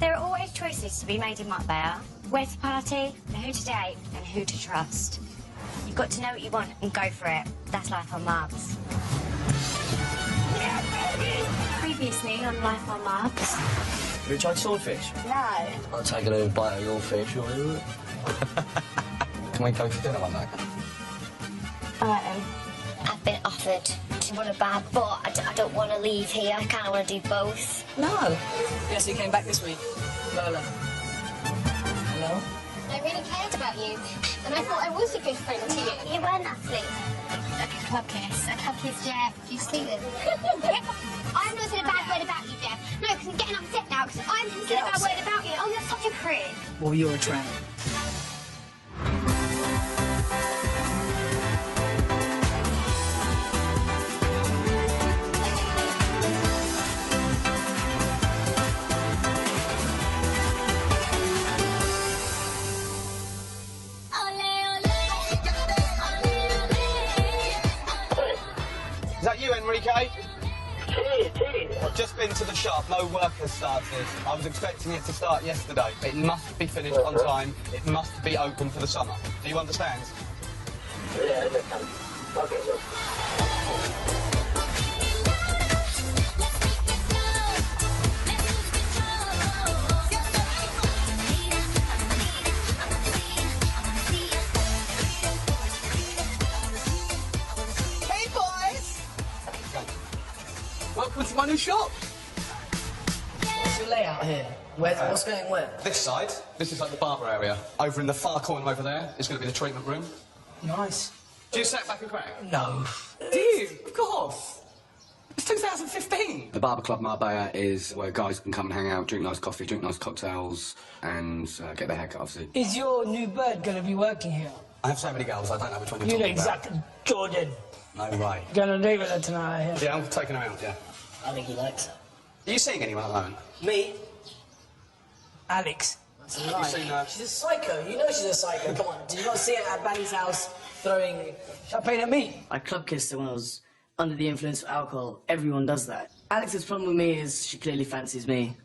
There are always choices to be made in Marbs. Where to party, and who to date, and who to trust. You've got to know what you want and go for it. That's life on Marbs. Previously on Life on Marbs. Have you tried swordfish? No. I'll take a little bite of your fish, will you? Can we go for dinner one night? I've been offered to run a bar, but I don't want to leave here. I kind of want to do both. No. Yes, he came back this week. Lola. Hello? I really cared about you, and I thought I was a good friend to you. You were, Natalie. A club kiss, Jeff. You sleeping? I'm not saying a bad word about you, Jeff. No, because I'm getting upset now, because I'm going to say a bad word about you. Oh, you're such a prick. Well, you're a tramp. Is that you, Enrique? I've just been to the shop. No work has started. I was expecting it to start yesterday. It must be finished on time. It must be open for the summer. Do you understand? Yeah, I understand. Okay, sir. Welcome to my new shop. What's your layout here? What's going where? This side, this is like the barber area. Over in the far corner over there is going to be the treatment room. Nice. Do you sit back and crack? No. Do you? Of course. It's 2015. The Barber Club Marbella is where guys can come and hang out, drink nice coffee, drink nice cocktails, and get their hair cut, obviously. Is your new bird going to be working here? I have so many girls, I don't know which one you're You know talking about. exactly. Jordan. No way. Going to leave it tonight. Yeah, I'm taking her out, yeah. I think he likes it. Are you seeing anyone at the moment? Me? Alex. That's a lie. seen her? She's a psycho. You know she's a psycho. Come on. Did you not see her at Banny's house throwing champagne at me? I club kissed her when I was under the influence of alcohol. Everyone does that. Alex's problem with me is she clearly fancies me,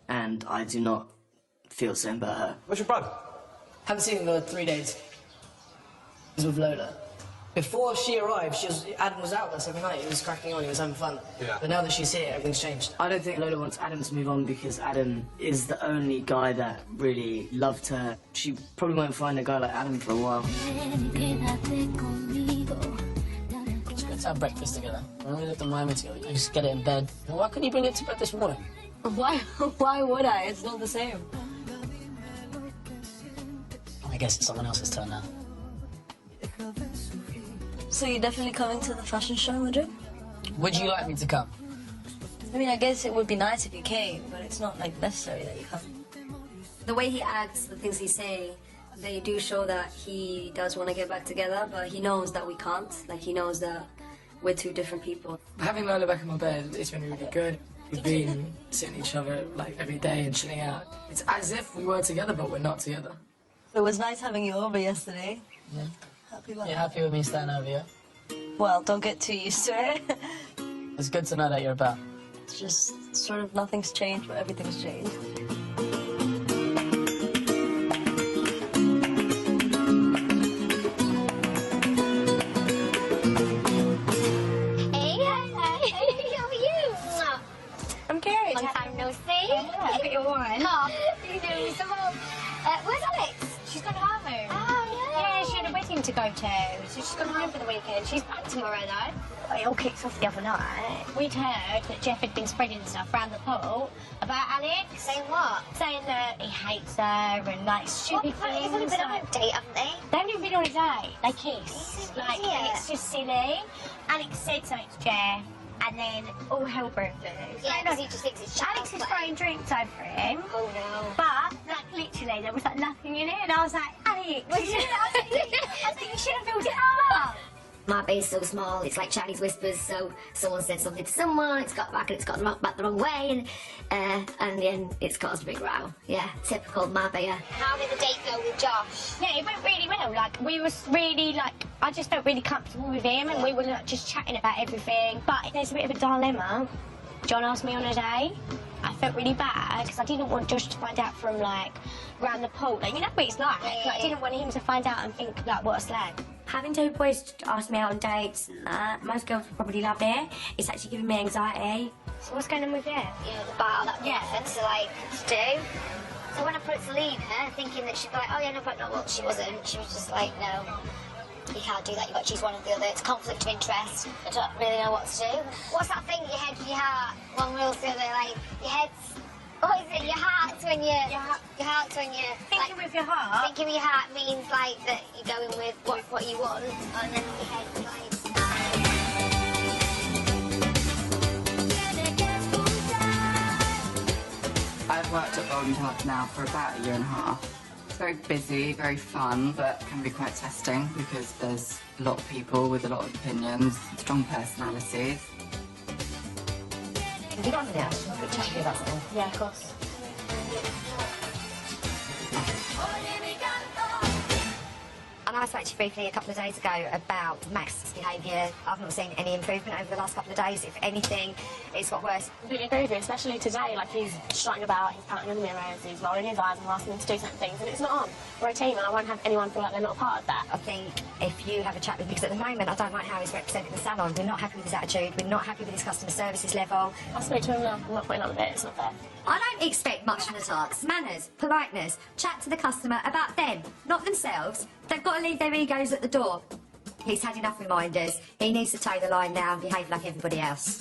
and I do not feel the same about her. Where's your brother? Haven't seen him for 3 days. He's with Lola. Before she arrived, Adam was out there every night. He was cracking on, he was having fun. Yeah. But now that she's here, everything's changed. I don't think Lola wants Adam to move on because Adam is the only guy that really loved her. She probably won't find a guy like Adam for a while. Let's go to have breakfast together. When we lived in Miami together, we just get it in bed. Well, why couldn't you bring it to bed this morning? Why would I? It's all the same. I guess it's someone else's turn now. So you're definitely coming to the fashion show in Madrid? Would you like me to come? I mean, I guess it would be nice if you came, but it's not, like, necessary that you come. The way he acts, the things he's saying, they do show that he does want to get back together, but he knows that we can't. Like, he knows that we're two different people. Having Lola back in my bed, it's been really good. We've been seeing each other, like, every day and chilling out. It's as if we were together, but we're not together. It was nice having you over yesterday. Yeah. Happy about You're that? happy with me staying over here? Well, don't get too used to it. It's good to know that you're about. It's just sort of nothing's changed, but everything's changed. I'm Carrie. Long time no see. Yeah, but you're warm. Oh, you do so well. Where's Alex? She's gone home. Oh, Yeah, she had a wedding to go to, so she's gone home for the weekend. She's back tomorrow, though. It all kicked off the other night. We'd heard that Jeff had been spreading stuff around the pool about Alex. Saying what? Saying that he hates her and, like, stupid What? things. He's only been on a date, haven't they? They haven't even been on a date. They kissed. He's an Like, idiot. and it's just silly. Alex said something to Jeff, and then all hell broke loose. Yeah, because he just thinks it's Alex is throwing drinks over him. Oh, no. But, like, literally, there was, like, nothing in it, and I was like, Alex, I think you should have filled it up. My bay's so small, it's like Chinese whispers, so someone said something to someone, it's got back and it's got back the wrong way, and in the end, it's caused a big row. Yeah, typical Marbella. How did the date go with Josh? Yeah, it went really well. Like, we was really, like, I just felt really comfortable with him, and we were, like, just chatting about everything. But there's a bit of a dilemma. John asked me on a day, I felt really bad because I didn't want Josh to find out from like around the pool. Like, you know what it's like. Like, I didn't want him to find out and think like what a slag. Having two boys ask me out on dates and that, most girls would probably love it. It's actually giving me anxiety. So what's going on with you? You know, the bar that we offered to do. So when I put it to Lena, thinking that she'd be like, oh yeah, no, but no, well, she wasn't. She was just like, no, you can't do that. You've got to choose one or the other. It's a conflict of interest. I don't really know what to do. What's that thing? Your head, your heart. One rules the other. Like your head's. What is it? Your heart's when you. Your heart's when you. Thinking with your heart. Thinking with your heart means like that you're going with what you want, and then your head's like. I've worked at Golden Club now for about a year and a half. It's very busy, very fun, but can be quite testing because there's a lot of people with a lot of opinions, strong personalities. Have you got me now? Just want to chat to you about something. Yeah, of course. I spoke to you briefly a couple of days ago about Max's behaviour. I've not seen any improvement over the last couple of days. If anything, it's got worse. I completely agree with you, especially today. Like, he's strutting about, he's counting on the mirrors, he's rolling his eyes and asking me to do certain things, and it's not on. We're a team, and I won't have anyone feel like they're not a part of that. I think if you have a chat with me, because at the moment I don't like how he's representing the salon. We're not happy with his attitude, we're not happy with his customer services level. I'll speak to him now. I'm not putting up with it, it's not fair. I don't expect much from the tarts. Manners, politeness, chat to the customer about them, not themselves. They've got to leave their egos at the door. He's had enough reminders. He needs to toe the line now and behave like everybody else.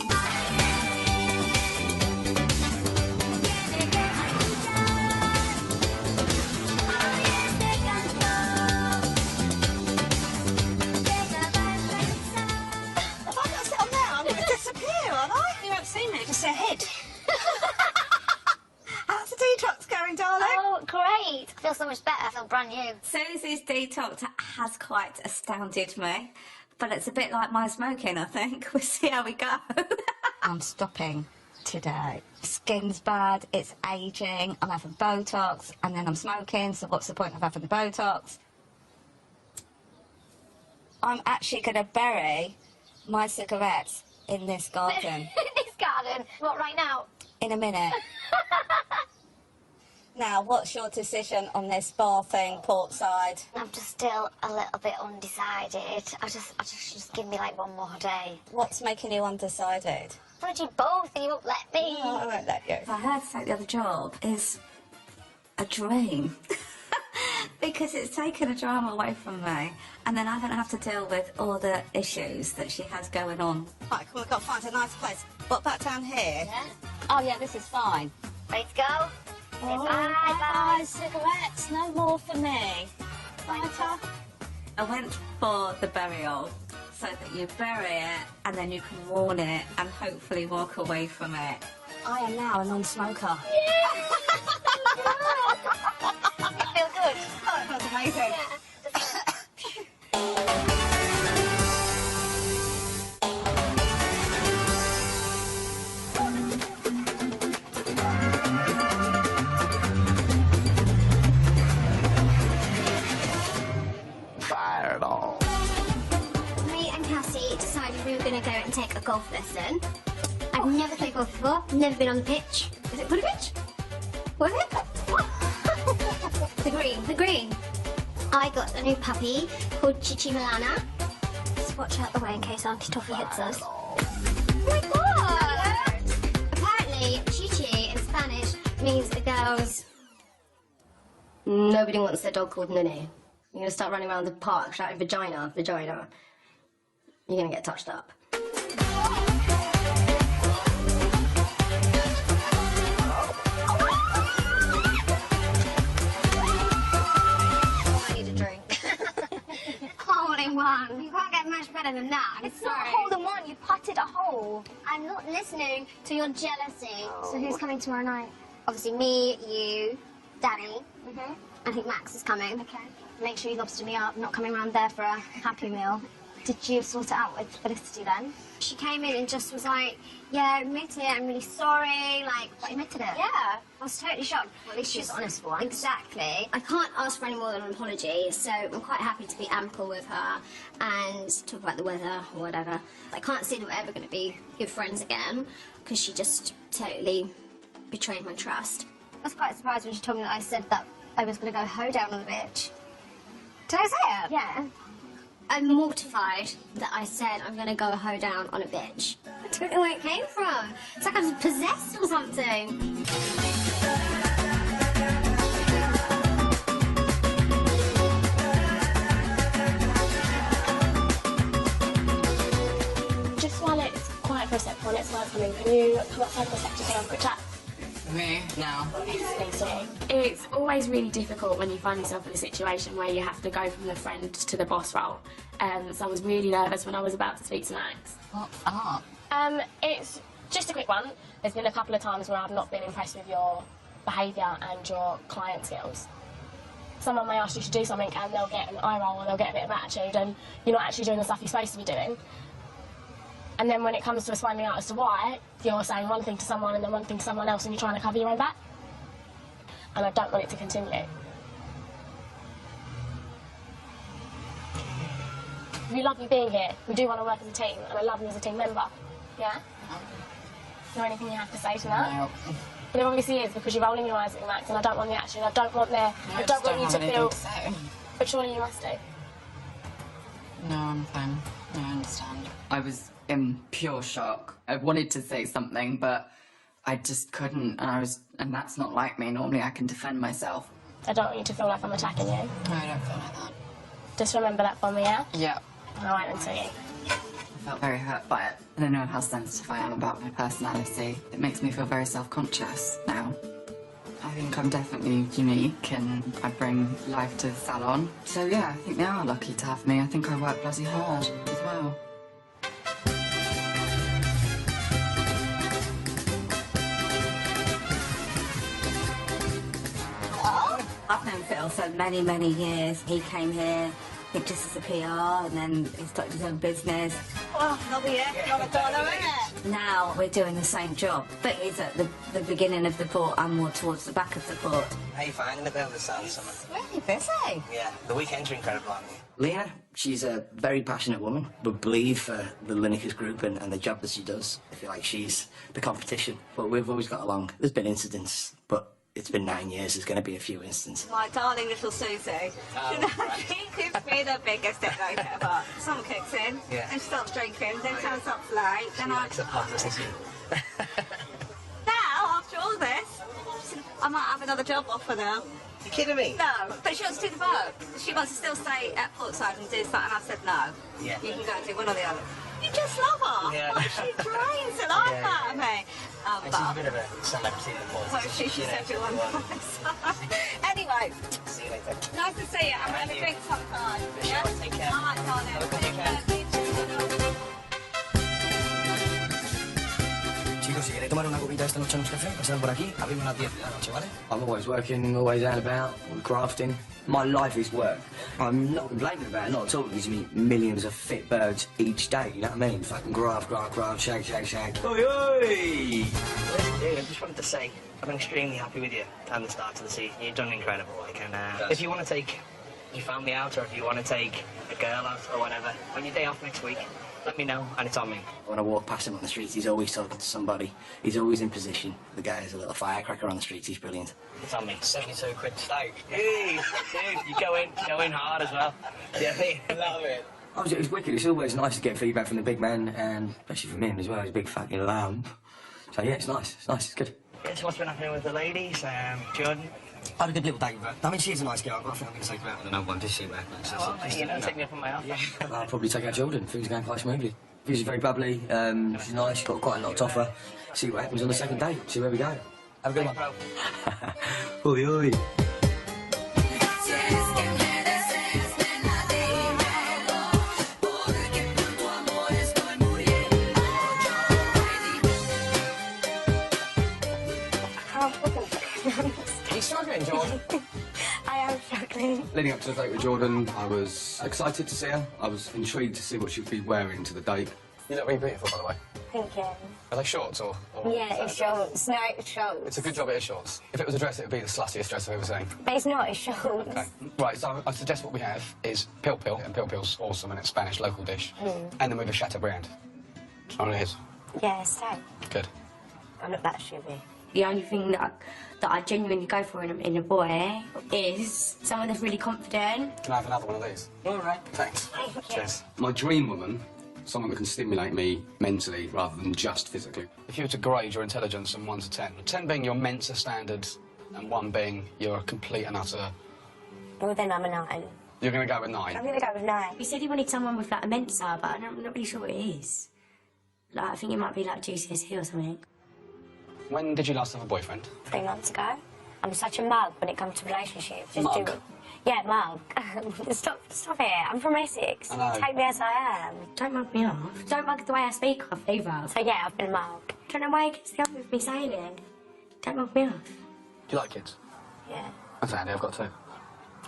Oh, great. I feel so much better. I feel brand new. Susie's detox has quite astounded me, but it's a bit like my smoking, I think. We'll see how we go. I'm stopping today. Skin's bad, it's ageing, I'm having Botox, and then I'm smoking, so what's the point of having the Botox? I'm actually going to bury my cigarettes in this garden. This garden? What, right now? In a minute. Now, what's your decision on this bar thing, portside? I'm just still a little bit undecided. I just give me like one more day. What's making you undecided? I want to do both and you won't let me. No, I won't let you. I heard to take the other job is a dream. Because it's taken a drama away from me, and then I don't have to deal with all the issues that she has going on. Right, come on, we've got to find a nice place. What, back down here? Yeah. Oh, yeah, this is fine. Ready to go? Oh, bye. Cigarettes, no more for me. Lighter. I went for the burial, so that you bury it, and then you can warn it, and hopefully walk away from it. I am now a non-smoker. Yeah. You feel good? Oh, it feels amazing. Fire it all. Me and Cassie decided we were going to go and take a golf lesson. I've never played golf before, never been on the pitch. Is it what a pitch? What is it? The green. I got a new puppy called Chichi Milana. Just watch out the way in case Auntie Toffee hits us. Oh my god! Apparently, Chichi in Spanish means it goes. Nobody wants their dog called Nene. You're gonna start running around the park shouting vagina, vagina. You're gonna get touched up. I need a drink. Hole in one. You can't get much better than that. It's not a hole in one, you putted a hole. I'm not listening to your jealousy. So who's coming tomorrow night? Obviously me, you, Danny. I think Max is coming. Okay. Make sure you lobster me up, not coming around there for a happy meal. Did you sort it out with Felicity then? She came in and just was like, yeah, admit it, I'm really sorry, like... But admitted it? Yeah, I was totally shocked. Well, at least she's honest for once. Exactly. I can't ask for any more than an apology, so I'm quite happy to be ample with her and talk about the weather or whatever. I can't see that we're ever going to be good friends again, because she just totally betrayed my trust. I was quite surprised when she told me that I said that I was going to go hoe down on the bitch. Did I say it? Yeah. I'm mortified that I said I'm going to go hoe down on a bitch. I don't know where it came from. It's like I was possessed or something. Just while it's quiet for a sec, when it's light coming, can you come outside for a sec to have a quick chat? Me? No. Please do. It's always really difficult when you find yourself in a situation where you have to go from the friend to the boss role. So I was really nervous when I was about to speak to Max. What's up? It's just a quick one. There's been a couple of times where I've not been impressed with your behaviour and your client skills. Someone may ask you to do something and they'll get an eye roll or they'll get a bit of attitude and you're not actually doing the stuff you're supposed to be doing. And then when it comes to us finding out as to why, you're saying one thing to someone and then one thing to someone else and you're trying to cover your own back. And I don't want it to continue. We love you being here. We do want to work as a team and I love you as a team member. Yeah? Is there anything you have to say to that? No. But it obviously is because you're rolling your eyes at Max and I don't want the action. I don't want I don't want you to feel... But surely you must do. No, I'm fine. No, I understand. I was in pure shock. I wanted to say something, but I just couldn't, and that's not like me. Normally I can defend myself. I don't want you to feel like I'm attacking you. No, I don't feel like that. Just remember that for me, yeah? Yeah. All right, then, sweetie. I felt very hurt by it. I don't know how sensitive I am about my personality. It makes me feel very self-conscious now. I think I'm definitely unique and I bring life to the salon. So yeah, I think they are lucky to have me. I think I work bloody hard as well. I've known Phil for many, many years. He came here, I think just as a PR, and then he started his own business. Oh, lovely, yeah. Not a dollar, isn't it? Now we're doing the same job, but he's at the beginning of the port and more towards the back of the port. How you finding a bit of the sound summer? Really busy. Yeah, the weekends are incredible, aren't they? Lena, she's a very passionate woman, would bleed for the Lineker's group and the job that she does. I feel like she's the competition, but we've always got along. There's been incidents, but it's been 9 years, there's going to be a few instances. My darling little Susie. She gives me the biggest headache ever. Someone kicks in, Yeah. then she stops drinking, then turns up late, then I... It's a pot, doesn't she? Now, after all this, I might have another job offer now. You kidding me? No, but she wants to do the work. She wants to still stay at Portside and do something, and I've said no. Yeah. You can go and do one or the other. You just love her. Yeah. She drains the life Yeah. out of me. And she's a bit of a celebrity in the port. Oh, she's everyone. Anyway, See you later. nice to see you. I'm going to drink sometime. For sure, take care. All right, darling. Have a good weekend. Chicos, si queréis tomar una copita esta noche en un café, pasad por aquí, abrimos a las 10 de la noche, ¿vale? I'm always working, always out and about, grafting. My life is work. I'm not complaining about it, not at all. It gives me millions of fit birds each day, you know what I mean? Fucking graft, shake, shake, shake. Oi, oi! Listen, dude, I just wanted to say, I've been extremely happy with you and the start of the season. You've done incredible, like, and if you want to take your family out or if you want to take a girl out or whatever, on your day off next week, let me know and it's on me. When I walk past him on the streets, he's always talking to somebody. He's always in position. The guy is a little firecracker on the streets. He's brilliant. It's on me. 72 quid steak. Hey, dude, you go in hard as well. Yeah, I love it. It's wicked. It's always nice to get feedback from the big man, and especially from him as well. He's a big fucking lamb. So yeah, it's nice. It's nice. It's good. Guess what's been happening with the ladies? Jordan? I had a good little day with her. I mean, she's a nice girl. I've got a family to take her out. I don't know one to shoot her. Take me up on my offer. I'll probably take out Jordan. Things are going quite smoothly. She's very bubbly. She's nice. She's got quite a lot to offer. See what happens on the second day. See where we go. Have a good one. Oi, oi. Are you struggling, Jordan? I am struggling. Leading up to the date with Jordan, I was excited to see her. I was intrigued to see what she'd be wearing to the date. You look really beautiful, by the way. Thank you. Are they shorts or Yeah, it's shorts. No, it's shorts. It's a good job it is shorts. If it was a dress, it would be the sluttiest dress I've ever seen. But it's not, it's shorts. Okay. Right, so I suggest what we have is Pil Pil, and Pil Pil's awesome and it's Spanish local dish. And then we have a Chateaubriand. That's what it is. Yeah, so. Good. I'm not that shitty. The only thing that I genuinely go for in a boy is someone that's really confident. Can I have another one of these? All right. Thanks. Cheers. My dream woman, someone that can stimulate me mentally rather than just physically. If you were to grade your intelligence from 1 to 10, 10 being your Mensa standard and 1 being your complete and utter... Well, then I'm a 9. You're going to go with 9? I'm going to go with 9. He said he wanted someone with, like, a Mensa, but I'm not really sure what it is. Like, I think it might be, like, GCSE or something. When did you last have a boyfriend? 3 months ago. I'm such a mug when it comes to relationships. Mug? Yeah, mug. Stop it. I'm from Essex. I know. Take me as I am. Don't mug me off. Don't mug the way I speak off either. So yeah, I've been a mug. Don't know why he gets the up with me saying it. Don't mug me off. Do you like kids? Yeah. That's handy, I've got 2.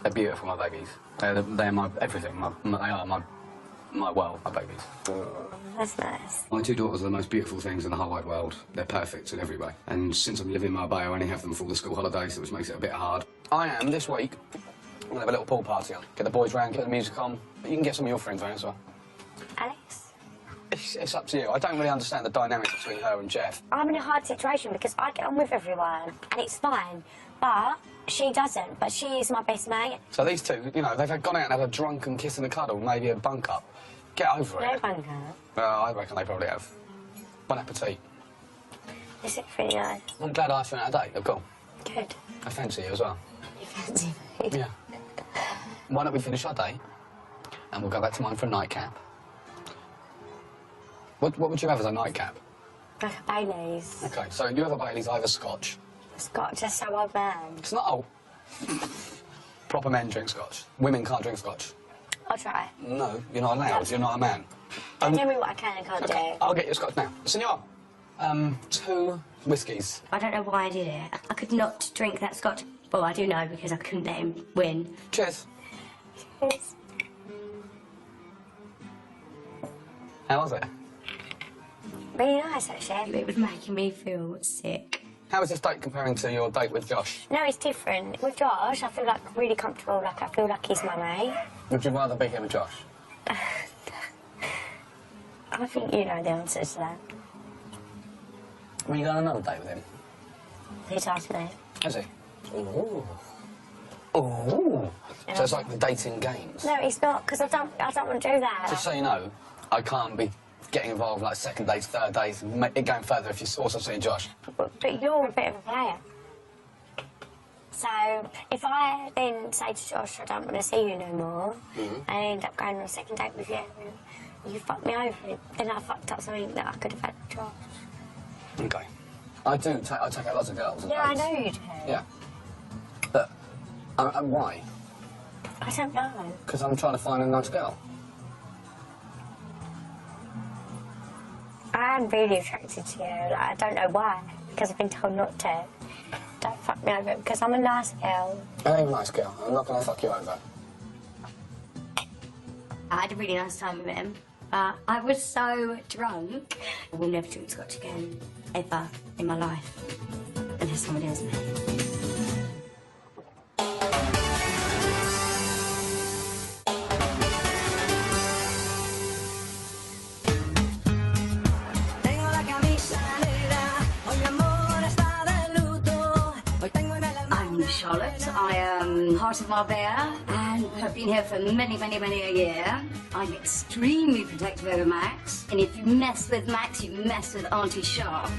They're beautiful, my babies. They're my everything. They are my world, my babies. That's nice. My 2 daughters are the most beautiful things in the whole wide world. They're perfect in every way. And since I'm living in Marbella, I only have them for the school holidays, which makes it a bit hard. I am, this week, I'm going to have a little pool party on. Get the boys round, get the music on. But you can get some of your friends round as well. Alex? It's up to you. I don't really understand the dynamics between her and Jeff. I'm in a hard situation because I get on with everyone and it's fine. But she doesn't. But she is my best mate. So these 2, you know, they've gone out and had a drunken kiss and a cuddle, maybe a bunk up. Get over it. No bunk up. Well, I reckon they probably have. Bon appetit. Is it pretty nice? I'm glad I asked you out a date. They're cool. Good. I fancy you as well. You fancy me? Yeah. Why don't we finish our date and we'll go back to mine for a nightcap? What would you have as a nightcap? Like a Baileys. Okay, so you have a Baileys, I have a Scotch. Scotch, that's so old man. It's not old. Proper men drink Scotch. Women can't drink Scotch. I'll try. No, you're not allowed. You're not a man. Don't tell me what I can and can't do. I'll get you a Scotch now. Senor, 2 whiskies. I don't know why I did it. I could not drink that Scotch. Well, I do know because I couldn't let him win. Cheers. Cheers. How was it? Really nice, actually. It was making me feel sick. How is this date comparing to your date with Josh? No, it's different. With Josh, I feel like really comfortable. Like I feel like he's my mate. Would you rather be here with Josh? I think you know the answer to that. Will you go on another date with him? He's asked me. Has he? Ooh. Ooh. So it's like the dating games. No, it's not, because I don't want to do that. Just so you know, I can't be getting involved like 2nd dates, 3rd dates, and it going further if you're also seeing Josh. But you're a bit of a player. So if I then say to Josh, I don't want to see you no more, and I end up going on a 2nd date with you, and you fucked me over, then I fucked up something that I could have had with Josh. Okay. I take out lots of girls. Yeah, I know you do. Yeah. But, why? I don't know. Because I'm trying to find a nice girl. I'm really attracted to you. Like, I don't know why, because I've been told not to. Don't fuck me over, because I'm a nice girl. I'm a nice girl. I'm not going to fuck you over. I had a really nice time with him. I was so drunk. I will never drink Scotch again, ever, in my life. Unless someone else me. I'm Charlotte. I am heart of Marbella and have been here for many a year. I'm extremely protective over Max. And if you mess with Max, you mess with Auntie Sharp.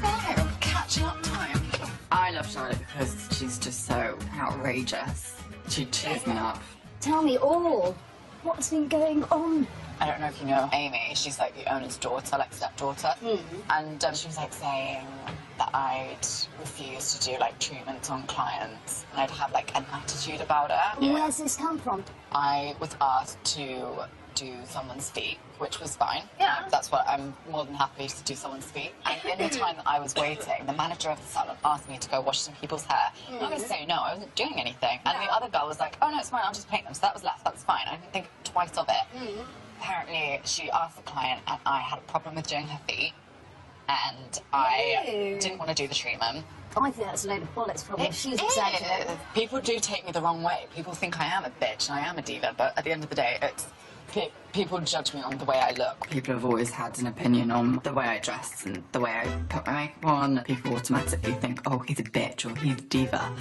Oh, catching up time. I love Charlotte because she's just so outrageous. She cheers me up. Tell me all. What's been going on? I don't know if you know Amy, she's like the owner's daughter, like stepdaughter. And she was like saying that I'd refuse to do like treatments on clients and I'd have like an attitude about it. Where's this come from? I was asked to do someone's feet, which was fine. Yeah. That's what I'm more than happy to do someone's feet. And in the time that I was waiting, the manager of the salon asked me to go wash some people's hair. I was saying no, I wasn't doing anything. And the other girl was like, oh no, it's fine, I'll just paint them. So that was left, that was fine. I didn't think twice of it. Apparently, she asked the client and I had a problem with doing her feet. And I didn't want to do the treatment. I think that's a load of bollocks from her. She's exaggerating. People do take me the wrong way. People think I am a bitch and I am a diva, but at the end of the day, it's People judge me on the way I look. People have always had an opinion on the way I dress and the way I put my makeup on. People automatically think, oh, he's a bitch or he's a diva.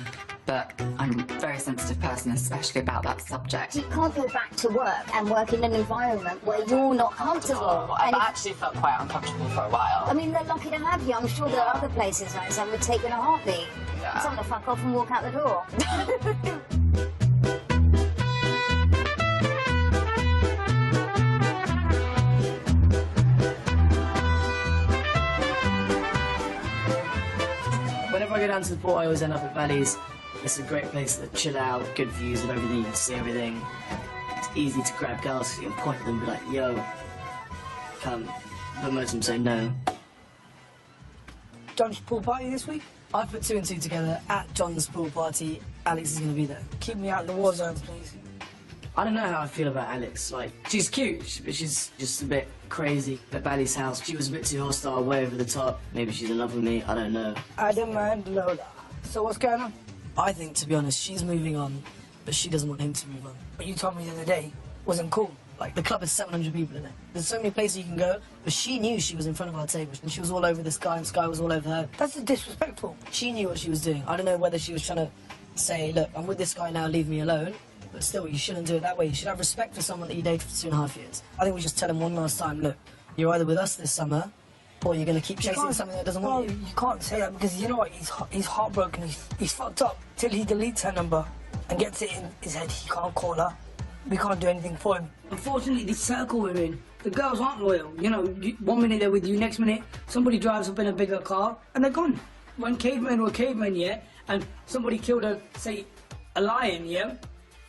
But I'm a very sensitive person, especially about that subject. You can't go back to work and work in an environment where you're not comfortable. I've actually felt quite uncomfortable for a while. I mean, they're lucky to have you. I'm sure there are other places like that would take you in a heartbeat. Yeah. Tell them to fuck off and walk out the door. Whenever I go down to the port, I always end up at Valley's. It's a great place to chill out, good views of everything, you can see everything. It's easy to grab girls, so you can point at them and be like, yo, come. But most of them say no. John's pool party this week? I've put 2 and 2 together. At John's pool party, Alex is going to be there. Keep me out of the war zones, please. I don't know how I feel about Alex. Like, she's cute, but she's just a bit crazy. At Valley's house, she was a bit too hostile, way over the top. Maybe she's in love with me, I don't know. Adam and Lola. So what's going on? I think, to be honest, she's moving on, but she doesn't want him to move on. What you told me the other day wasn't cool. Like, the club has 700 people in it. There's so many places you can go, but she knew she was in front of our table, and she was all over this guy, and Sky was all over her. That's disrespectful. She knew what she was doing. I don't know whether she was trying to say, look, I'm with this guy now, leave me alone. But still, you shouldn't do it that way. You should have respect for someone that you dated for 2.5 years. I think we just tell him one last time, look, you're either with us this summer, or you're going to keep chasing something that doesn't want you. You can't say that because you know what? He's heartbroken. He's fucked up till he deletes her number and gets it in his head. He can't call her. We can't do anything for him. Unfortunately, this circle we're in, the girls aren't loyal. You know, 1 minute they're with you, next minute somebody drives up in a bigger car and they're gone. When cavemen were cavemen, yeah, and somebody killed a lion, yeah,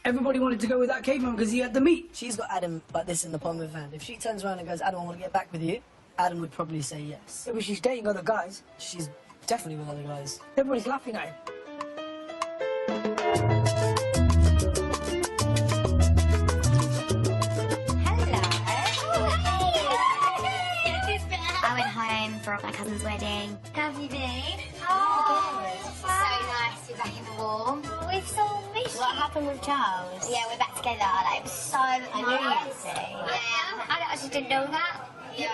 everybody wanted to go with that caveman because he had the meat. She's got Adam like this in the palm of her hand. If she turns around and goes, Adam, I want to get back with you, Adam would probably say yes. Yeah, but she's dating other guys. She's definitely with other guys. Everybody's laughing at him. I went home for my cousin's wedding. Have you been? So nice to be back in the war. We've so missed you. What happened with Charles? Yeah, we're back together. Like, it was so nice. I knew you'd say. Yeah, I actually didn't know that. You're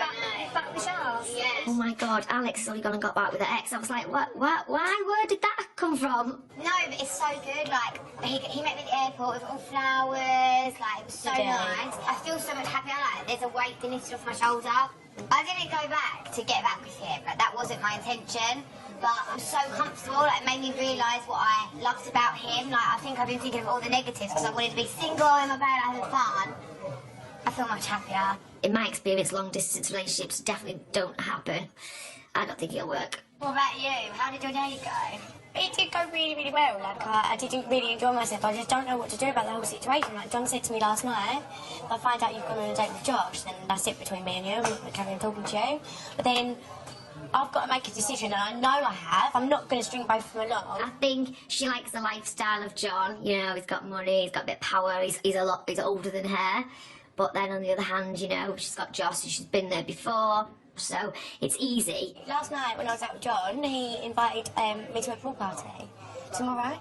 back with Charles? Yes. Oh my God, Alex has only gone and got back with her ex. I was like, what, why, where did that come from? No, but it's so good. Like, he met me at the airport with all flowers. Like, it was so nice. I feel so much happier. Like, there's a weight been lifted off my shoulder. I didn't go back to get back with him. Like, that wasn't my intention. But I'm so comfortable. Like, it made me realise what I loved about him. Like, I think I've been thinking of all the negatives because I wanted to be single in my bed, having fun. I feel much happier. In my experience, long-distance relationships definitely don't happen. I don't think it'll work. What about you? How did your day go? It did go really, really well. Like, I didn't really enjoy myself. I just don't know what to do about the whole situation. Like, John said to me last night, if I find out you've gone on a date with Josh, then that's it between me and you. I'm not going to carry on talking to you. But then I've got to make a decision, and I know I have. I'm not going to string both of them along. I think she likes the lifestyle of John. You know, he's got money, he's got a bit of power, he's older than her. But then on the other hand, you know, she's got Josh, she's been there before, so it's easy. Last night when I was out with John, he invited me to a pool party tomorrow.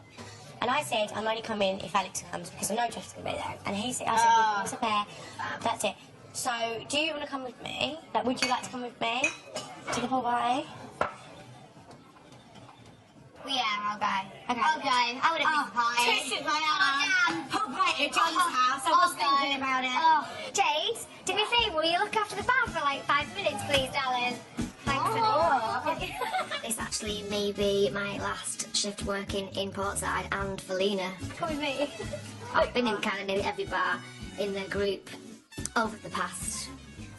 And I said, I'm only coming if Alex comes because I know Josh's going to be there. And he said, I said, it's a pair, that's it. So, do you want to come with me? Like, would you like to come with me to the pool party? Yeah, I'll go. Okay. I'll go. I wouldn't be surprised. Twisted my arm. Pop right at John's house. I was thinking about it. Oh, Jade, do me a favour. Will you look after the bar for like 5 minutes, please, darling? Thanks, This actually may be my last shift working in Portside and for Lena. Come with me. I've been in kind of nearly every bar in the group over the past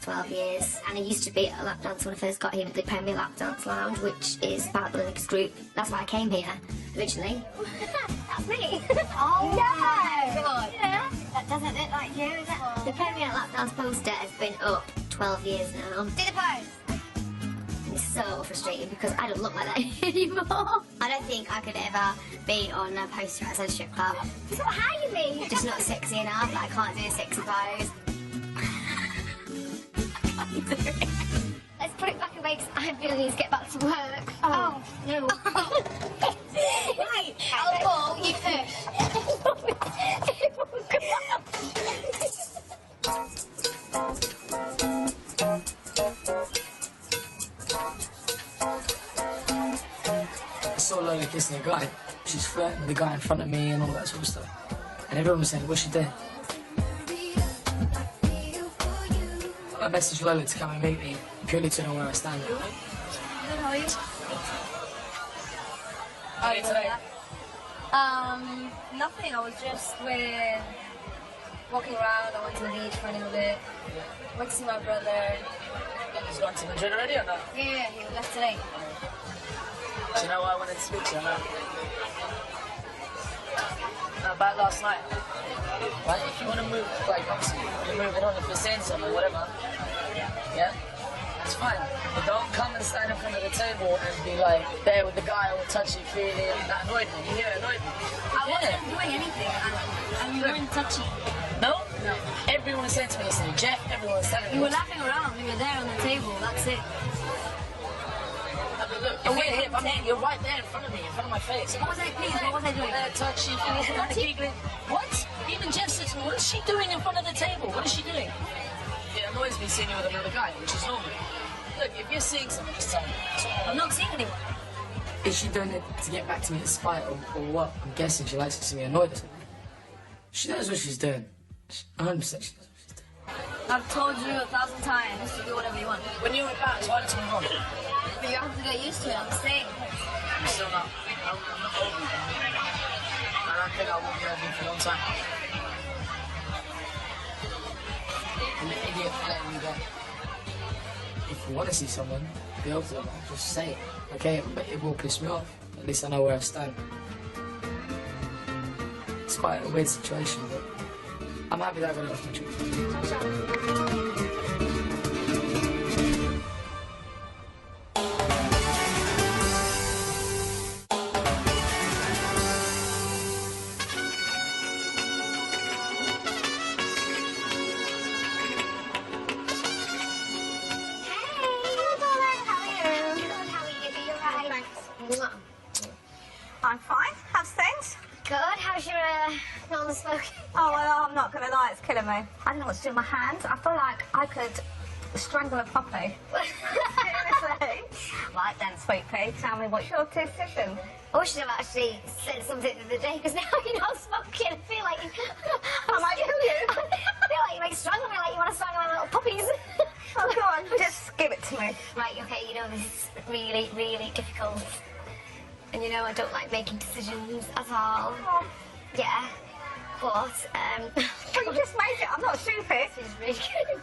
12 years, and I used to be at a lap dance when I first got here at the Premier Lap Dance Lounge, which is part of the Linux group. That's why I came here originally. That's me. Oh no! God. Yeah. That doesn't look like you, is it? The Premier Lap Dance poster has been up 12 years now. Do the pose. It's so frustrating because I don't look like that anymore. I don't think I could ever be on a poster at a strip club. So how you mean? Just not sexy enough. Like, I can't do a sexy pose. Let's put it back away because I'm going to need to get back to work. Oh no. Right. I'll go, you push. kissing a guy. She's flirting with the guy in front of me and all that sort of stuff. And everyone was saying, what's she doing? I messaged Lola to come and meet me, purely to know where I stand. Good, how are you? How are you today? Nothing. I was just walking around. I went to the beach for a little bit. Went to see my brother. He's gone to Madrid already or not? Yeah, he left today. Do you know why I wanted to speak to you about? About last night. Right? If you want to move, like, obviously, you're moving on, if you're saying something, whatever. Yeah? It's fine. But don't come and stand in front of the table and be like, there with the guy all touchy-feely. That annoyed me. You hear it annoyed me. I wasn't doing anything. And you weren't touchy. No? No. Everyone was saying to me yesterday, Jeff, everyone was telling me. You were laughing around. We were there on the table. That's it. Look, if you're right there in front of me, in front of my face. What was I, please? What was I doing? Touchy, giggling. What? Even Jeff said to me, what is she doing in front of the table? What is she doing? It annoys me seeing you with another guy, which is normal. Look, if you're seeing someone, just tell me. I'm not seeing anyone. Is she doing it to get back to me in spite or what? I'm guessing she likes to see me annoyed or something. She knows what she's doing. 100% she knows what she's doing. I've told you 1,000 times to do whatever you want. When you're about to to move on. But you have to get used to it. I'm staying. I'm still not. I'm not over it. I don't think I will be over for a long time. I'm an idiot for letting you go. If you want to see someone, be open to them. Just say it, okay? But it will piss me off. At least I know where I stand. It's quite a weird situation, but I'm happy that I got it off my chest. I'm fine. How's things? Good. How's your non-smoking? Oh, well, I'm not going to lie. It's killing me. I don't know what to do with my hands. I feel like I could strangle a puppy. Seriously. Right then, sweet pea, tell me what's your decision? I should have actually said something the other day because now you're not smoking. I feel like you. I might kill you. I feel like you might strangle me, like you want to strangle my little puppies. Oh, go on, just give it to me. Right, okay, you know this is really, really difficult. And you know I don't like making decisions at all. Oh. Yeah. But, Well, you just made it. I'm not stupid. This is really good.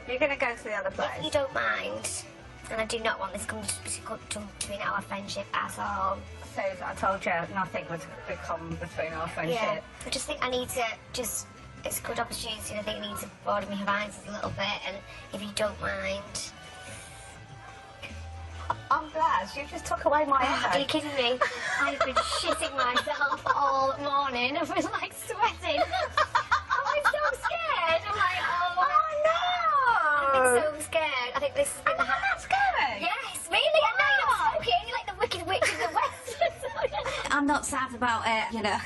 You're going to go to the other place. If you don't mind, and I do not want this to come between our friendship at all. So I told you nothing would become between our friendship. Yeah. I just think I need to just... It's a good opportunity, and I think I need to broaden my horizons a little bit, and if you don't mind... I'm glad. You just took away my Are you kidding me? I've been shitting myself all morning. I've been like sweating. I'm so scared. I'm like, oh no! I've been so scared. I think this has been the That's scary. Yes, really? I know you're not smoking. You're like the wicked witch of the west. I'm not sad about it, you know.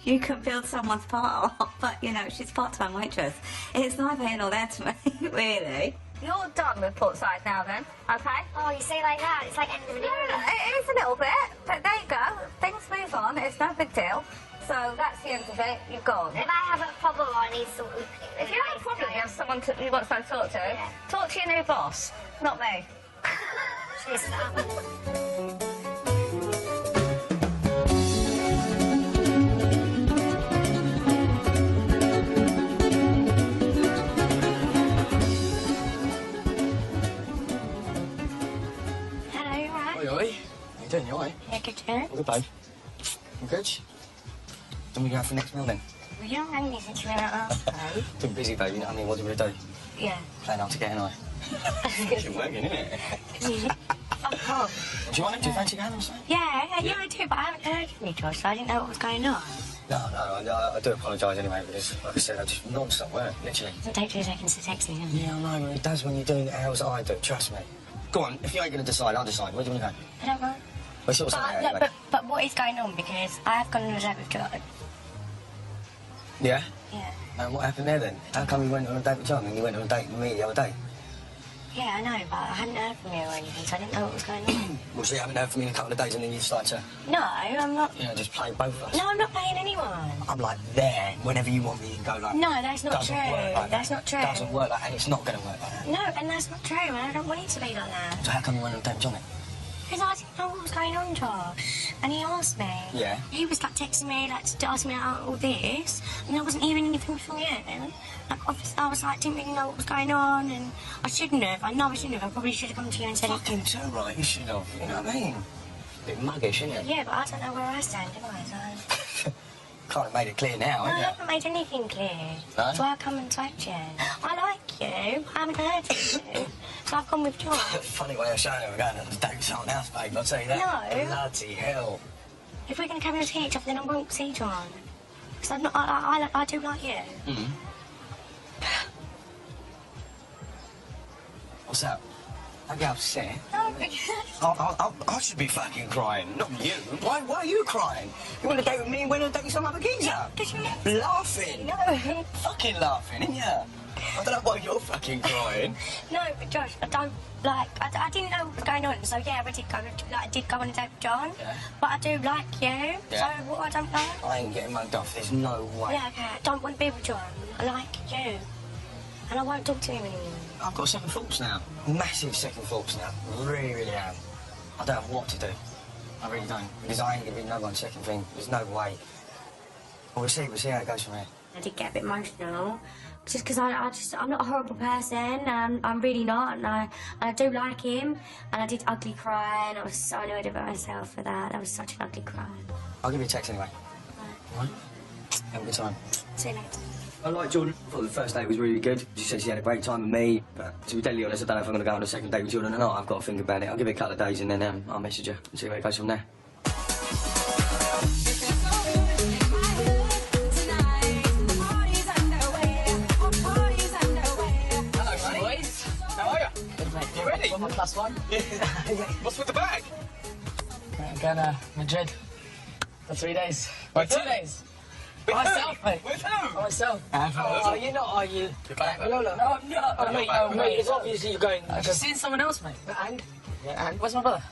You can build someone's part off, but, you know, she's part-time waitress. It's neither here nor there to me, really. You're done with Portside now, then, okay? Oh, you say like that? It's like end of an era. It is a little bit, but there you go. Things move on. It's no big deal. So that's the end of it. You've gone. If I have a problem or I need some... If you have a problem, you have someone you want someone to talk to, talk to your new boss, not me. Cheers to that. Oi. How you doing? You alright? Yeah, good, yeah. Good, babe. You good? Then we go out for the next meal then? We don't rang me since you went out. Been busy, babe, you know what I mean? What do we do? Yeah. Playing hard to get, ain't I? It's been working, isn't it? Fuck off. Do you want it? Do you fancy going or something? Yeah, I do, but I haven't heard from you, Josh, so I didn't know what was going on. No, I do apologise anyway, because, like I said, I just non-stop work, literally. It doesn't take 2 seconds to text me, Yeah, I know, but it does when you're doing the hours I do, trust me. Go on, if you ain't going to decide, I'll decide. Where do you want to go? I don't know. Well, sort of something out, anyway. But what is going on? Because I have gone on a date with John. Yeah? Yeah. And what happened there then? How come you went on a date with John and you went on a date with me the other day? Yeah, I know, but I hadn't heard from you or anything, so I didn't know what was going on. Well, so you haven't heard from me in a couple of days and then you start to, No, I'm not. you know, just play both of us. No, I'm not playing anyone. I'm like there whenever you want me and go like. No, that's not doesn't true. Work like That's that. not true. Doesn't work like that, and it's not going to work like that. No, and that's not true, and I don't want it to be like that. So how come you went on David Johnny? Because I didn't know what was going on, Josh. And he asked me. Yeah. He was like texting me, like to ask me about all this, and I wasn't hearing anything from you. Like obviously I was like, didn't really know what was going on, and I shouldn't have. I know I shouldn't have. I probably should have come to you and said. Fucking too right, you should have. You know what I mean? Bit muggish, isn't it? Yeah, but I don't know where I stand, do I? So. Kind of made it clear now, No, I haven't you? haven't made anything clear. No? That's why I come and talk to you. I like you. I haven't heard from you. So I've gone with John. Funny way of showing it, we're going on a date with someone else, babe, I'll tell you that. No. Bloody hell. If we're going to carry on seeing each other, then I won't see John. Because I do like you. Mm. What's up? Don't get upset. No, I should be fucking crying, not you. Why are you crying? You want to date with me and went on a date with some other geezer? Laughing. No. Fucking laughing, ain't ya? I don't know why you're fucking crying. No, but Josh, I don't like. I didn't know what was going on, so yeah, I did go on a date with John. Yeah. But I do like you. Yeah. So what I don't know. I ain't getting mugged off. There's no way. Yeah, okay. I don't want to be with John. I like you, and I won't talk to him anymore. I've got second thoughts now. Massive second thoughts now. Really, really am. I don't know what to do. I really don't. Because I ain't gonna be no one's second thing. There's no way. But we'll see how it goes from here. I did get a bit emotional, just because I'm not a horrible person, and I'm really not, and I do like him, and I did ugly cry, and I was so annoyed about myself for that. That was such an ugly cry. I'll give you a text anyway. Alright? Have a good time. See you later. I like Jordan. I thought the first date was really good. She said she had a great time with me, but to be totally honest, I don't know if I'm going to go on a second date with Jordan or not. I've got to think about it. I'll give it a couple of days and then I'll message her and see where it goes from there. Hello, boys. How are you? Good, mate. You ready? Got my +1. Yeah. What's with the bag? I'm going to Madrid for 3 days. Or 2 days. With Myself, who? mate. With who? By myself. Oh, you're not, are you? Lola? No, I'm not. Oh, mate, No, mate, it's obviously you're going. I've just seen someone else, mate. And? Yeah, and where's my brother?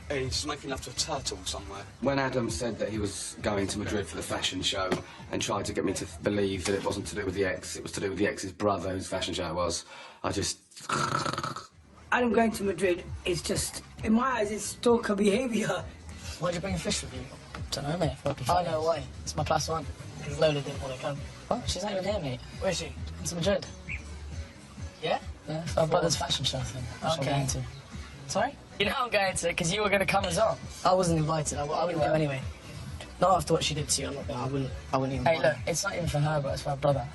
He's just making love to a turtle somewhere. When Adam said that he was going to Madrid for the fashion show and tried to get me to believe that it wasn't to do with the ex, it was to do with the ex's brother whose fashion show it was, I just... Adam going to Madrid is just, in my eyes, it's stalker behaviour. Why'd you bring a fish with you? Don't know, mate. I know why. It's my +1. Because Lola didn't want to come. What? She's not even here, mate. Where is she? In Madrid. Yeah? Yeah, it's our brother's fashion show thing. Which I'm going to. Sorry? You know I'm going to, because you were going to come as well. I wasn't invited. I wouldn't go anyway. Not after what she did to you. I'm not going. I wouldn't even. Hey, look, it's not even for her, but it's for her brother.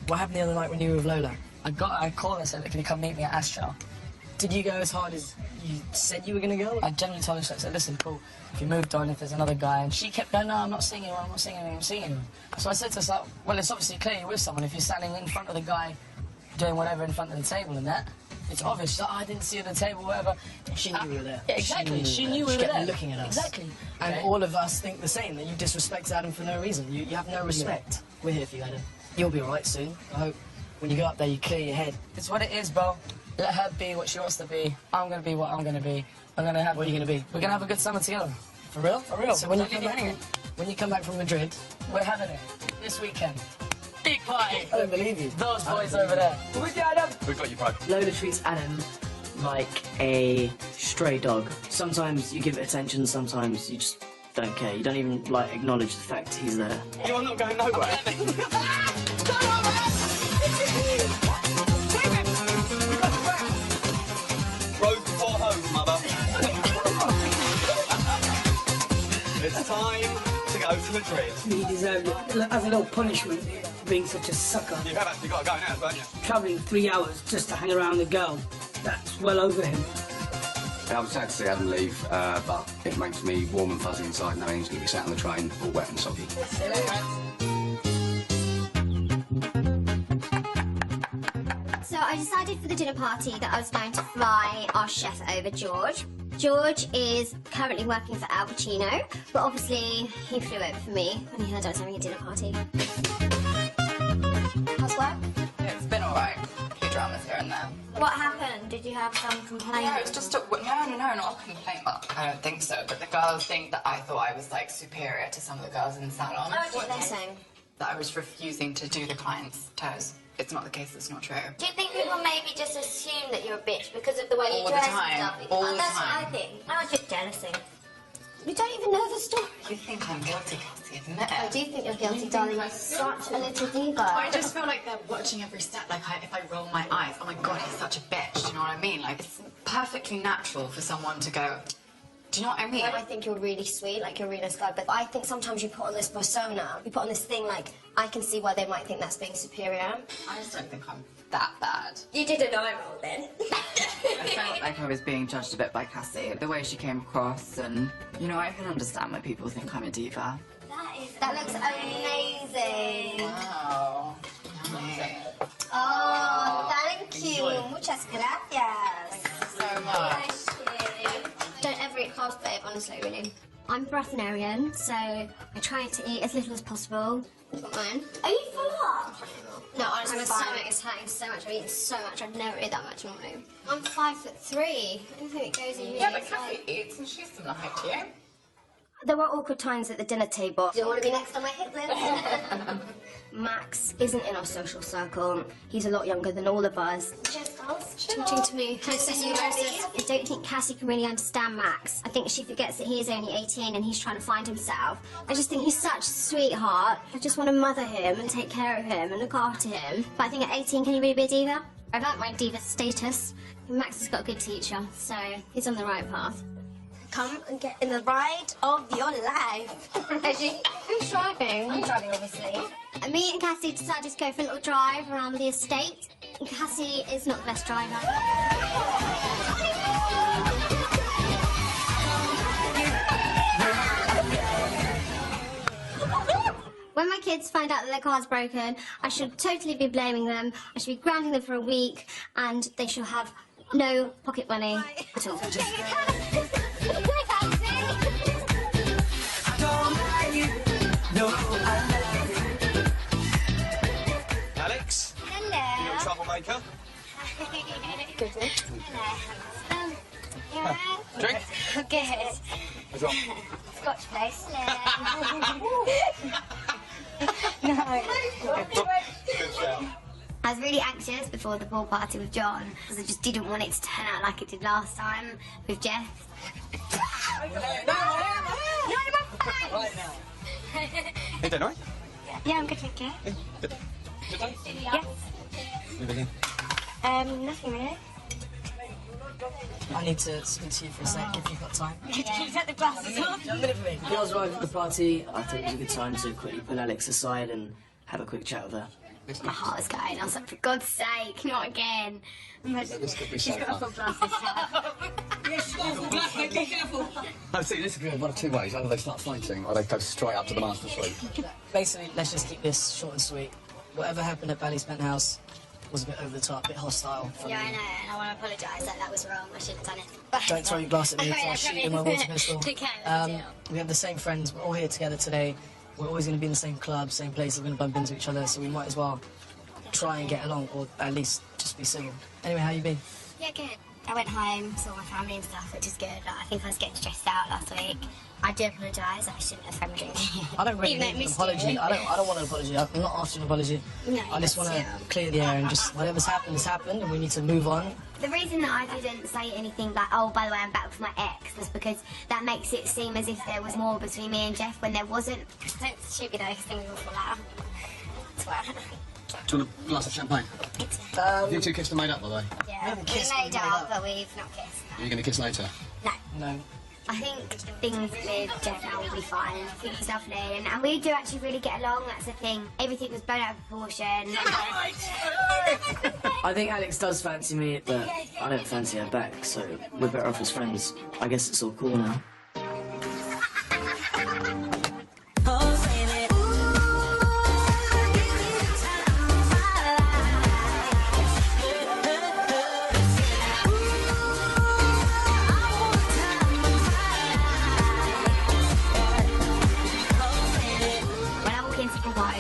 What happened the other night when you were with Lola? I called her and said, can you come meet me at Astral? Did you go as hard as you said you were going to go? I generally told her, I said, listen, Paul, if you moved on, if there's another guy, and she kept going, no, I'm not seeing anyone, I'm not seeing anyone, I'm seeing anyone. So I said to her, like, well, it's obviously clear you're with someone if you're standing in front of the guy doing whatever in front of the table and that. It's obvious. Like, I didn't see her at the table, whatever. She knew we were there. Yeah, exactly. She knew we were kept there. looking at us. Exactly. And Okay. all of us think the same, that you disrespect Adam for no reason. You have no respect. We're here for you, Adam. You'll be alright soon. I hope when you go up there, you clear your head. It's what it is, bro. Let her be what she wants to be. I'm going to be what I'm going to be. I'm going to have... What are you going to be? We're going to have a good summer together. For real? For real. So when you Don't come leave back, me hanging. from Madrid, We're having it. This weekend. Big party. I don't believe you. Those boys over there. We're with you, Adam. We've got you, bro. Lola treats Adam like a stray dog. Sometimes you give it attention, sometimes you just don't care. You don't even, like, acknowledge the fact he's there. You're not going nowhere. Road before home, mother. It's time to go to Madrid. He deserved it. As a little punishment for being such a sucker. You have actually got to go now, haven't you? Travelling 3 hours just to hang around the girl. That's well over him. I was sad to see Adam leave, but it makes me warm and fuzzy inside knowing he's going to be sat on the train all wet and soggy. So I decided for the dinner party that I was going to fly our chef over, George. George is currently working for Al Pacino, but obviously he flew over for me when he heard I was having a dinner party. How's work? It's been alright. few dramas here and there. What happened? Did you have some complaints? No, it's just no, not a complaint. Well, I don't think so. But the girls think that I thought I was like superior to some of the girls in the salon. What are they saying? That I was refusing to do the client's toes. It's not the case. It's not true. Do you think people maybe just assume that you're a bitch because of the way you All the dress time. and stuff? All the That's time. what I think. I was just jealousy. You don't even know the story. You think I'm guilty, Cassie, admit it. I do think you're guilty, darling. You're such a little diva. I just feel like they're watching every step. Like, if I roll my eyes, oh my god, he's such a bitch. Do you know what I mean? Like, it's perfectly natural for someone to go, do you know what I mean? I think you're really sweet, like you're a really nice guy, but I think sometimes you put on this persona, you put on this thing, like, I can see why they might think that's being superior. I just don't think I'm that bad. You did an eye roll then. I felt like I was being judged a bit by Cassie, the way she came across, and, you know, I can understand why people think I'm a diva. That looks amazing. Wow. Oh, thank you. Muchas gracias. Thank you so much. Don't ever eat carbs, babe, honestly, really. I'm breatharian, so I try to eat as little as possible. Mine. Are you full up? No, honestly, my stomach is hurting so much. I've eaten so much. I'd never eat that much normally. I'm 5'3". I don't think it goes in me. Yeah, but Cassie eats and she's similar height to you. There were awkward times at the dinner table. Do you want to be next on my hit list? Max isn't in our social circle. He's a lot younger than all of us. Cheers, girls. Talking to me. I don't think Cassie can really understand Max. I think she forgets that he is only 18 and he's trying to find himself. I just think he's such a sweetheart. I just want to mother him and take care of him and look after him. But I think at 18, can you really be a diva? I like my diva status. Max has got a good teacher, so he's on the right path. Come and get in the ride of your life. Who's driving? I'm driving, obviously. And me and Cassie decided to go for a little drive around the estate. And Cassie is not the best driver. When my kids find out that their car's broken, I should totally be blaming them. I should be grounding them for a week, and they should have no pocket money at all. Alex? Hello. You a troublemaker? Goodness. Hello. You alright? Drink? Good. What's wrong? Scotch place. Good shout. I was really anxious before the pool party with John because I just didn't want it to turn out like it did last time with Jeff. Right now. You doing alright? Yeah, I'm good, thank you. Good. Good day? Yes. Everything? Nothing really. I need to speak to you for a sec if you've got time. Can you take the glasses off? Girls arrived at the party. I thought it was a good time to quickly pull Alex aside and have a quick chat with her. My heart was going. I was like, for God's sake, not again. This could be so She's got fun. full glasses. Be careful. No, see, this could go one of two ways. Either they start fighting or they go straight up to the master suite. Basically, let's just keep this short and sweet. Whatever happened at Bally's penthouse was a bit over the top, a bit hostile. Yeah, I know, and I want to apologise. That was wrong. I shouldn't have done it. Don't throw your glass at me before I shoot you in my water pistol. Okay, We have the same friends. We're all here together today. We're always going to be in the same club, same place. We're going to bump into each other, so we might as well try and get along, or at least just be civil. Anyway, how you been? Yeah, good. I went home, saw my family and stuff, which is good. I think I was getting stressed out last week. I do apologise. I shouldn't have had drinking. I don't really Even though need I an missed apology. you. I don't want an apology. I'm not after an apology. No, I just want to clear the air and just whatever's happened has happened, and we need to move on. The reason that I didn't say anything like, oh, by the way, I'm back with my ex, was because that makes it seem as if there was more between me and Jeff when there wasn't. Don't shoot me though, because things will fall out. I swear. Do you want a glass of champagne? You two kissed and made up, by the way. Yeah, we made up, but we've not kissed. Are you going to kiss later? No. No. I think things with Jeff now will be fine. I think he's lovely, and we do actually really get along. That's the thing. Everything was blown out of proportion. I think Alex does fancy me, but I don't fancy her back, so we're better off as friends. I guess it's all cool now.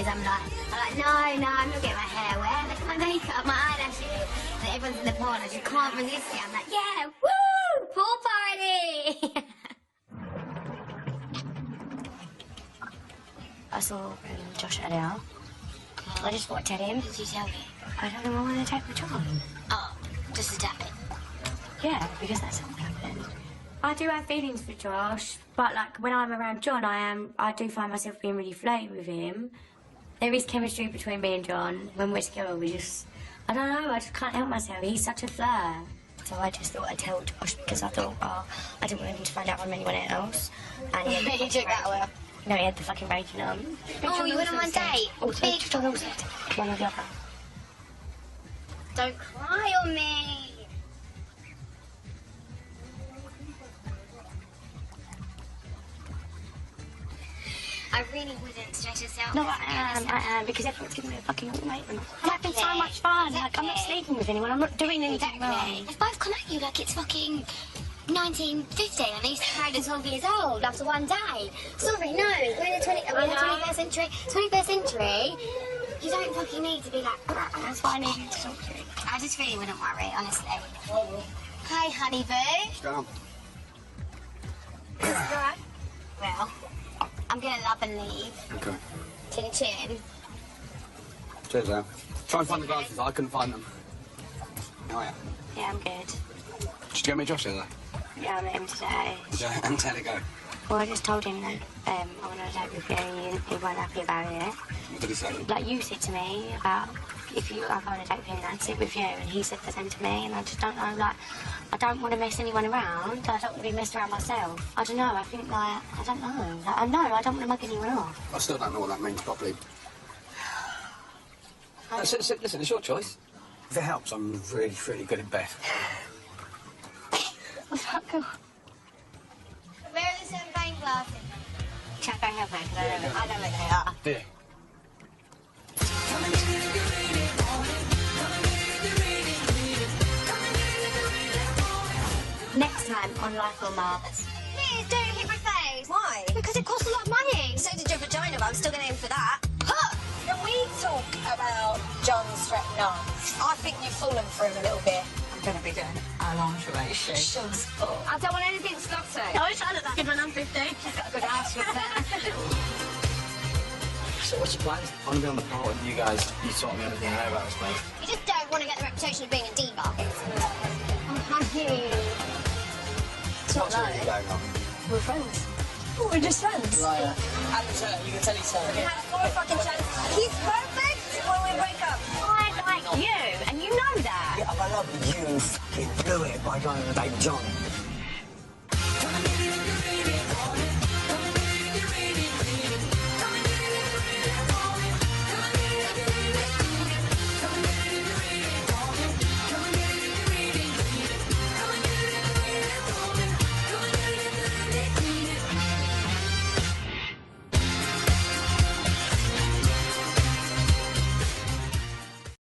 I'm like, like, no, I'm not getting my hair wet. Look at my makeup, my eyelashes. And everyone's in the pool and I just can't resist it. I'm like, yeah, woo, pool party. I saw Josh earlier. I just want to tell him. Did you tell me? I don't know, I want to take my job. Oh, just a tap it. Yeah, because that's what happened. I do have feelings for Josh, but like when I'm around John, I do find myself being really flirty with him. There is chemistry between me and John. When we're together, we just, I don't know, I just can't help myself. He's such a flirt. So I just thought I'd tell Josh because I thought, oh, I didn't want him to find out from anyone else. And he took that well. No, he had the fucking raging on. Oh, you went on one date? Big John also said one or the other. Don't cry on me. I really wouldn't stress yourself. No, I am, because everyone's giving me a fucking ultimatum. I'm having so much fun. Like, I'm not sleeping with anyone. I'm not doing anything wrong. They've both come at you like it's fucking 1950 and they used to married at 12 years old after one day. Sorry, no. We're in the 21st century. 21st century. You don't fucking need to be like, that's why I need you to talk to me. I just really wouldn't worry, honestly. Hi, honey boo. What's going on? Right. Well, I'm gonna love and leave. Okay. Chin chin. Cheers, Al. Try and find the glasses. I couldn't find them. Oh, yeah. Yeah, I'm good. Did you get me Josh the other day? Yeah, I met him today. And how'd it go? Well, I just told him that I wanted to date with you and he wasn't happy about it. What did he say? Like you said to me about if you like, I want to date with you and I'd sit with you, and he said the same to me, and I just don't know, like, I don't want to mess anyone around. I don't want to be messed around myself. I don't know, I think, like, I don't know. Like, I know, I don't want to mug anyone off. I still don't know what that means properly. Listen, it's your choice. If it helps, I'm really, really good in bed. What's that cool? Where are the champagne glasses? Champagne glasses, I know where they are. Do you? Next time on Life or Marbs. Please don't hit my face. Why? Because it costs a lot of money. So did your vagina, but I'm still going to aim for that. Huh. Can we talk about John's threatened arms? I think you've fallen for him a little bit. I'm going to be doing a lingerie shoot. I don't want anything slutty. I wish I looked that good when I'm 15. She's got a good ass with that. So what's your plan? I want to be on the part with you guys. You taught me everything I know about this place. You just don't want to get the reputation of being a diva. Oh, honey. What's really going on? We're friends. We're just friends. Liar. Adam's hurt. You can tell he's hurt. We had 4 fucking chances. He's perfect when we break up. I like you, and you know that. Yeah, I love you fucking blew it by going on a date with John.